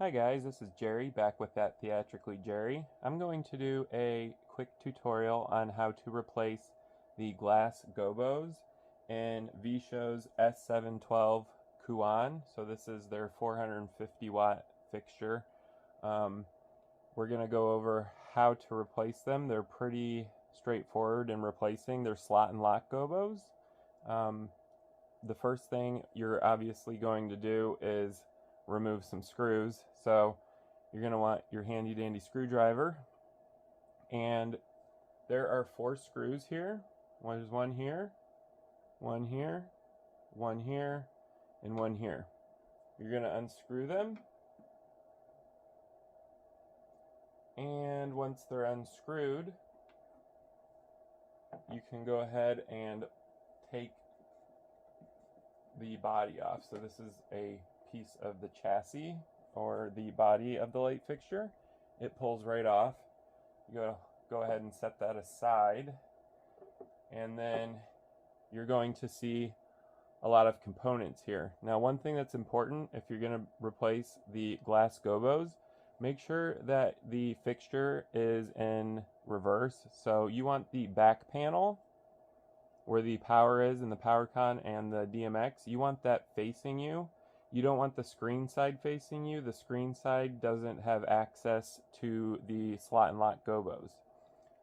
Hi guys, this is Jerry back with That Theatrically Jerry. I'm going to do a quick tutorial on how to replace the glass gobos in VSHOW's S712 Kuan. So this is their 450 watt fixture. We're going to go over how to replace them. They're pretty straightforward in replacing. They're slot and lock gobos. The first thing you're obviously going to do is remove some screws. So you're going to want your handy dandy screwdriver, and there are 4 screws here. There's one here, one here, one here, and one here. You're going to unscrew them, and once they're unscrewed, you can go ahead and take the body off. So this is a piece of the chassis or the body of the light fixture. It pulls right off. You go ahead and set that aside, and then you're going to see a lot of components here. Now, one thing that's important if you're going to replace the glass gobos, make sure that the fixture is in reverse. So you want the back panel where the power is and the power con and the DMX, you want that facing you. You don't want the screen side facing you. The screen side doesn't have access to the slot and lock gobos.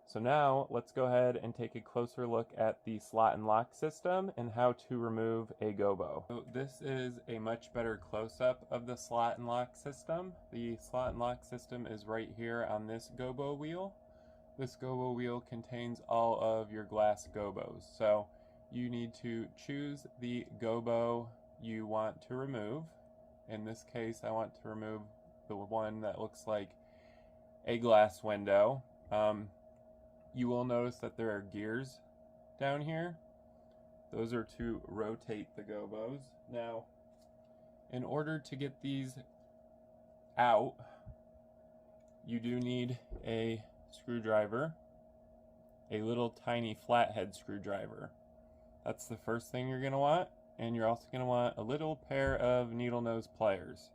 So now let's go ahead and take a closer look at the slot and lock system and how to remove a gobo. So this is a much better close-up of the slot and lock system. The slot and lock system is right here on this gobo wheel. This gobo wheel contains all of your glass gobos. So you need to choose the gobo you want to remove. In this case, I want to remove the one that looks like a glass window. You will notice that there are gears down here. Those are to rotate the gobos. Now, in order to get these out, you do need a screwdriver, a little tiny flathead screwdriver. That's the first thing you're going to want, and you're also going to want a little pair of needle nose pliers.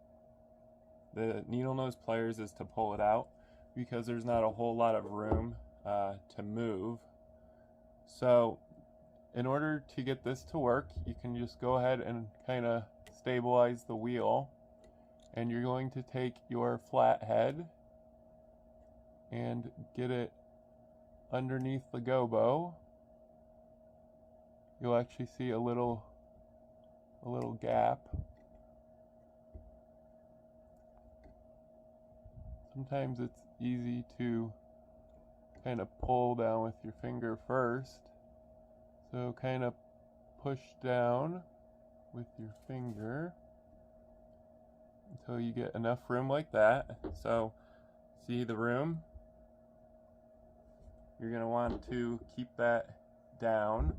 The needle nose pliers is to pull it out because there's not a whole lot of room to move. So in order to get this to work, you can just go ahead and kind of stabilize the wheel, and you're going to take your flathead and get it underneath the gobo. You'll actually see a little gap. Sometimes it's easy to kind of pull down with your finger first. So kind of push down with your finger until you get enough room like that. So see the room? You're going to want to keep that down,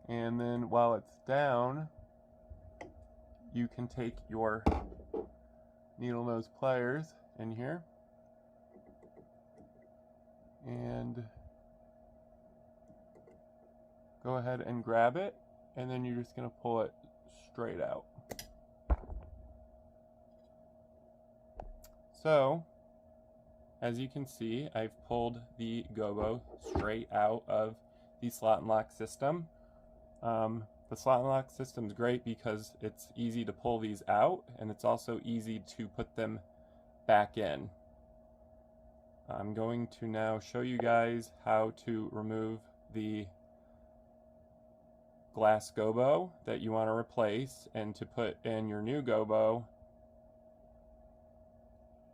and then while it's down, you can take your needle nose pliers in here and go ahead and grab it, and then you're just going to pull it straight out. So as you can see, I've pulled the gobo straight out of the slot and lock system. The slot and lock system is great because it's easy to pull these out, and it's also easy to put them back in. I'm going to now show you guys how to remove the glass gobo that you want to replace and to put in your new gobo.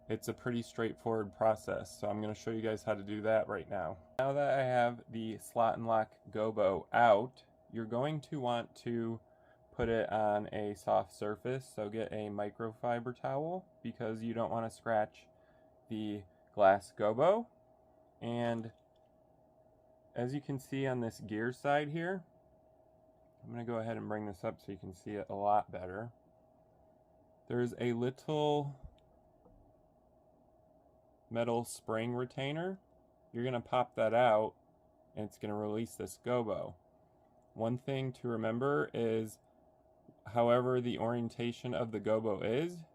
It's a pretty straightforward process, so I'm going to show you guys how to do that right now. Now that I have the slot and lock gobo out, you're going to want to put it on a soft surface, so get a microfiber towel because you don't want to scratch the glass gobo. And as you can see on this gear side here, I'm going to go ahead and bring this up so you can see it a lot better. There's a little metal spring retainer. You're going to pop that out, and it's going to release this gobo. One thing to remember is, however the orientation of the gobo is,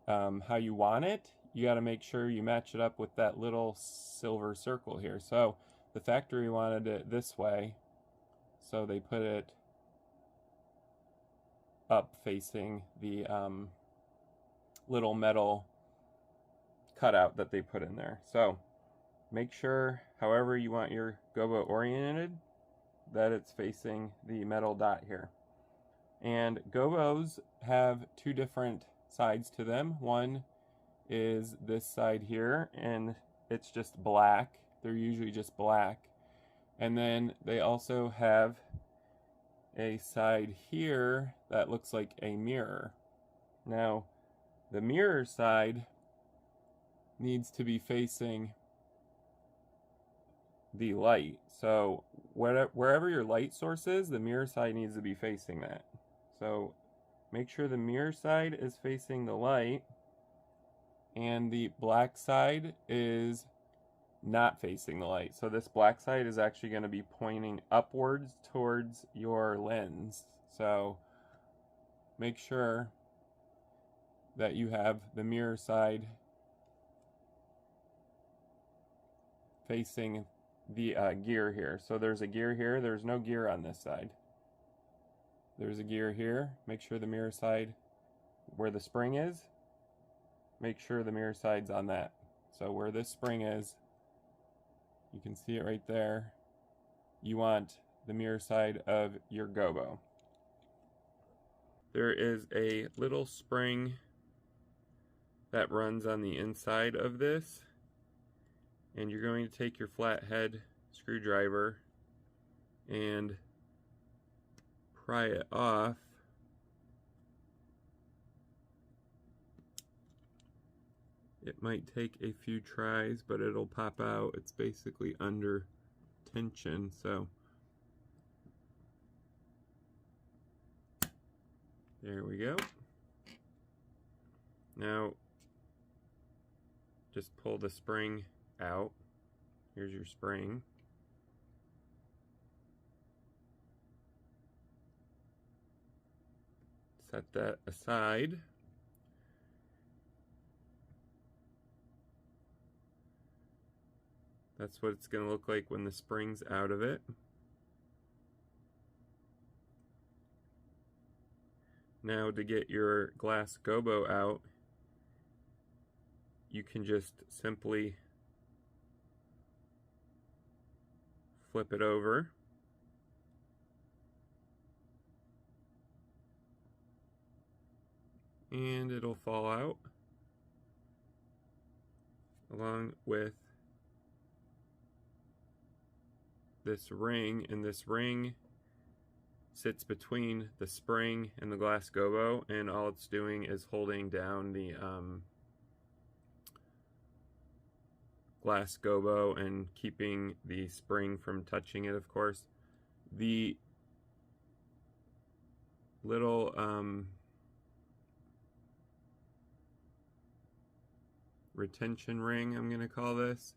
how you want it, you got to make sure you match it up with that little silver circle here. So the factory wanted it this way, so they put it up facing the little metal cutout that they put in there. So make sure, however you want your gobo oriented, that it's facing the metal dot here. And gobos have two different sides to them. One is this side here, and it's just black. They're usually just black. And then they also have a side here that looks like a mirror. Now, the mirror side needs to be facing the light. So wherever your light source is, the mirror side needs to be facing that. So make sure the mirror side is facing the light, and the black side is not facing the light. So this black side is actually going to be pointing upwards towards your lens. So make sure that you have the mirror side facing the gear here. So there's a gear here. There's no gear on this side. There's a gear here. Make sure the mirror side, where the spring is, make sure the mirror side's on that. So where this spring is, you can see it right there. You want the mirror side of your gobo. There is a little spring that runs on the inside of this, and you're going to take your flathead screwdriver and pry it off. It might take a few tries, but it'll pop out. It's basically under tension, so there we go. Now just pull the spring out. Here's your spring. Set that aside. That's what it's going to look like when the spring's out of it. Now to get your glass gobo out, you can just simply flip it over. And it'll fall out along with this ring, and this ring sits between the spring and the glass gobo, and all it's doing is holding down the glass gobo and keeping the spring from touching it, of course. The little retention ring, I'm going to call this,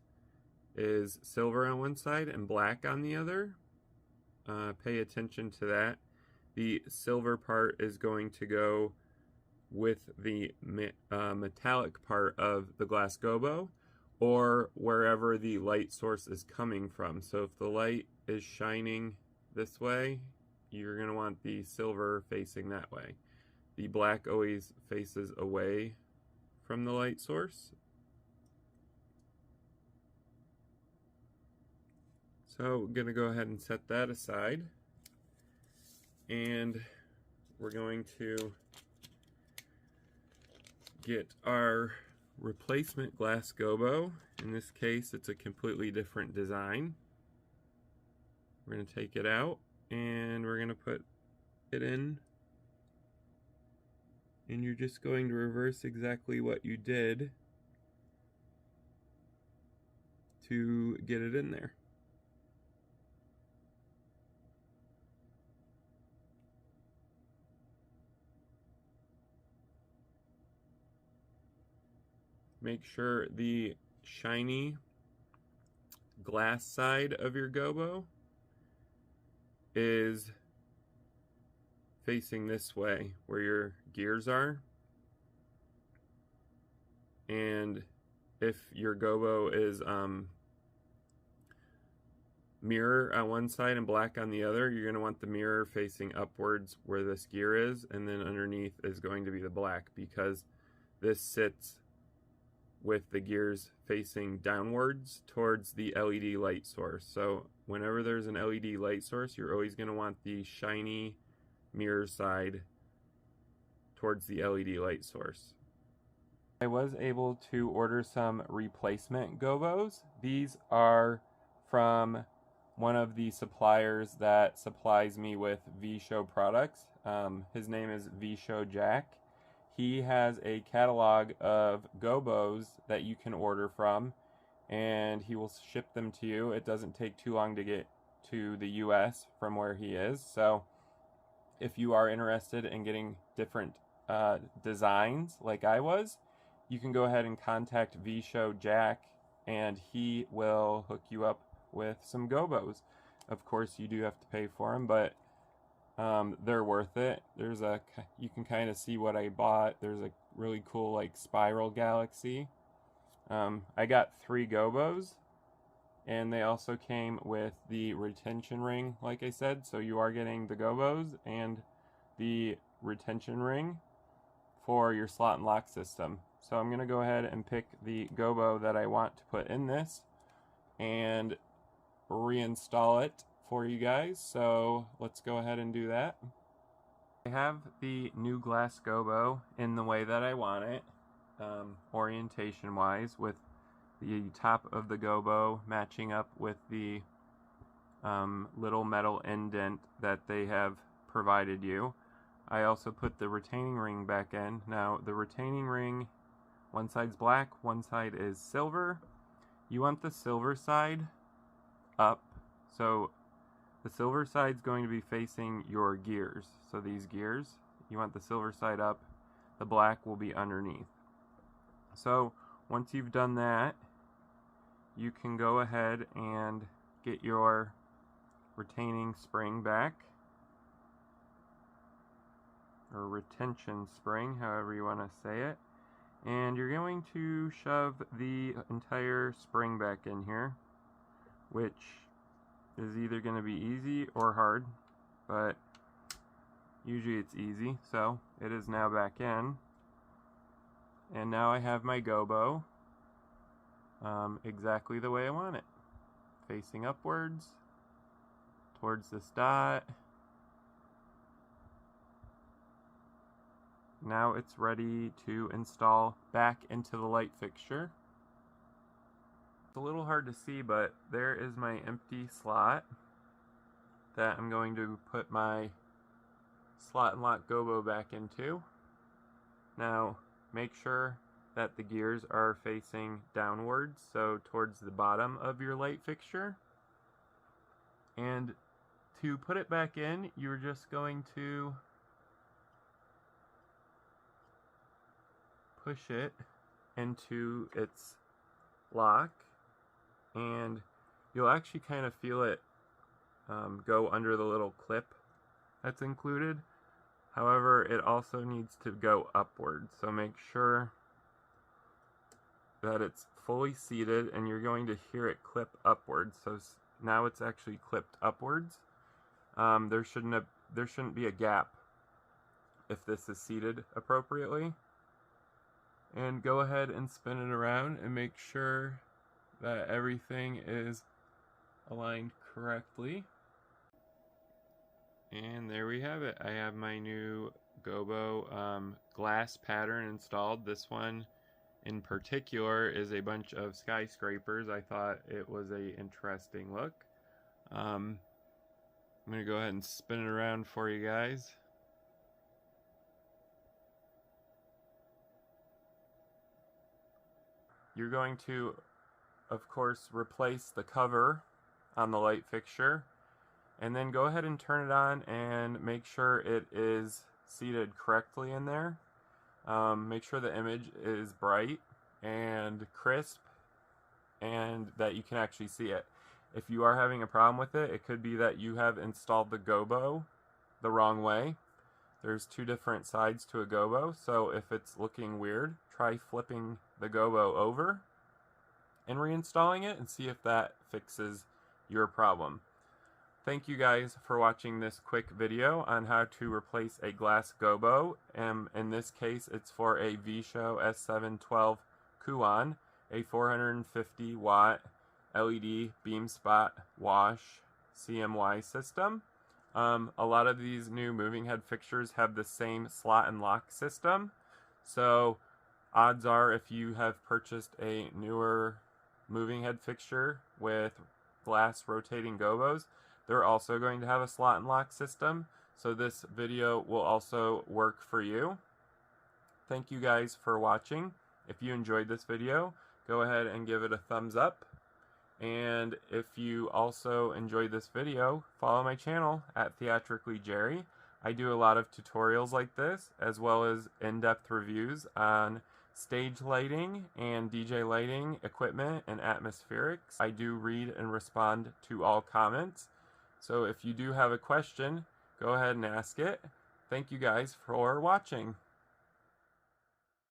is silver on one side and black on the other. Pay attention to that. The silver part is going to go with the metallic part of the glass gobo, or wherever the light source is coming from. So if the light is shining this way, you're going to want the silver facing that way. The black always faces away from the light source. So we're going to go ahead and set that aside, and we're going to get our replacement glass gobo. In this case, it's a completely different design. We're going to take it out and we're going to put it in, and you're just going to reverse exactly what you did to get it in there. Make sure the shiny glass side of your gobo is facing this way where your gears are. and if your gobo is mirror on one side and black on the other, you're going to want the mirror facing upwards where this gear is, and then underneath is going to be the black, because this sits with the gears facing downwards towards the LED light source. So whenever there's an LED light source, you're always going to want the shiny mirror side towards the LED light source. I was able to order some replacement gobos. These are from one of the suppliers that supplies me with VSHOW products. His name is VSHOW Jack. He has a catalog of gobos that you can order from, and he will ship them to you. It doesn't take too long to get to the US from where he is. So if you are interested in getting different designs like I was, you can go ahead and contact VSHOW Jack, and he will hook you up with some gobos. Of course, you do have to pay for them, but they're worth it. You can kind of see what I bought. There's a really cool like spiral galaxy. I got 3 gobos, and they also came with the retention ring, like I said. So you are getting the gobos and the retention ring for your slot and lock system. So I'm going to go ahead and pick the gobo that I want to put in this and reinstall it for you guys. So let's go ahead and do that. I have the new glass gobo in the way that I want it, orientation wise, with the top of the gobo matching up with the little metal indent that they have provided you. I also put the retaining ring back in. Now the retaining ring, one side's black, one side is silver. You want the silver side up, so the silver side's going to be facing your gears. So these gears, you want the silver side up, the black will be underneath. So once you've done that, you can go ahead and get your retaining spring back, or retention spring, however you want to say it. And you're going to shove the entire spring back in here, which is either going to be easy or hard, but usually it's easy. So it is now back in, and now I have my gobo exactly the way I want it, facing upwards towards this dot. Now it's ready to install back into the light fixture. It's a little hard to see, but there is my empty slot that I'm going to put my slot and lock gobo back into. Now make sure that the gears are facing downwards, so towards the bottom of your light fixture. And to put it back in, you're just going to push it into its lock, and you'll actually kind of feel it go under the little clip that's included. However, it also needs to go upward, so make sure that it's fully seated, and you're going to hear it clip upwards. So now it's actually clipped upwards. There shouldn't be a gap if this is seated appropriately. And go ahead and spin it around and make sure that everything is aligned correctly. And there we have it. I have my new gobo glass pattern installed. This one in particular is a bunch of skyscrapers. I thought it was a interesting look. I'm going to go ahead and spin it around for you guys. You're going to, of course, replace the cover on the light fixture, and then go ahead and turn it on and make sure it is seated correctly in there. Make sure the image is bright and crisp and that you can actually see it. If you are having a problem with it, it could be that you have installed the gobo the wrong way. There's two different sides to a gobo, so if it's looking weird, try flipping the gobo over and reinstalling it and see if that fixes your problem. Thank you guys for watching this quick video on how to replace a glass gobo. In this case, it's for a VSHOW S712 Kuan, a 450 watt LED beam spot wash CMY system. A lot of these new moving head fixtures have the same slot and lock system, so odds are if you have purchased a newer moving head fixture with glass rotating gobos, they're also going to have a slot and lock system, so this video will also work for you. Thank you guys for watching. If you enjoyed this video, go ahead and give it a thumbs up. And if you also enjoyed this video, follow my channel at Theatrically Jerry. I do a lot of tutorials like this, as well as in-depth reviews on stage lighting and DJ lighting equipment and atmospherics. I do read and respond to all comments. So if you do have a question, go ahead and ask it. Thank you guys for watching.